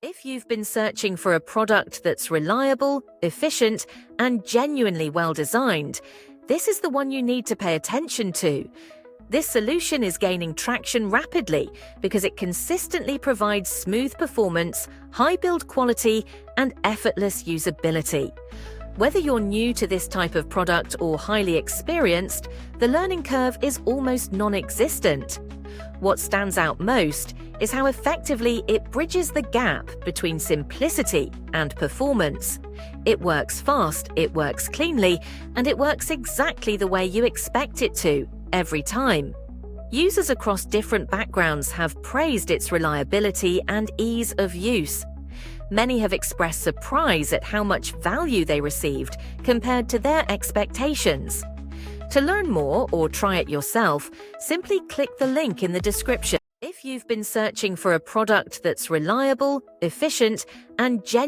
If you've been searching for a product that's reliable, efficient, and genuinely well designed, this is the one you need to pay attention to. This solution is gaining traction rapidly because it consistently provides smooth performance, high build quality, and effortless usability. Whether you're new to this type of product or highly experienced, the learning curve is almost non-existent. What stands out most is how effectively it bridges the gap between simplicity and performance. It works fast, it works cleanly, and it works exactly the way you expect it to, every time. Users across different backgrounds have praised its reliability and ease of use. Many have expressed surprise at how much value they received compared to their expectations. To learn more or try it yourself, simply click the link in the description. If you've been searching for a product that's reliable, efficient, and genuine,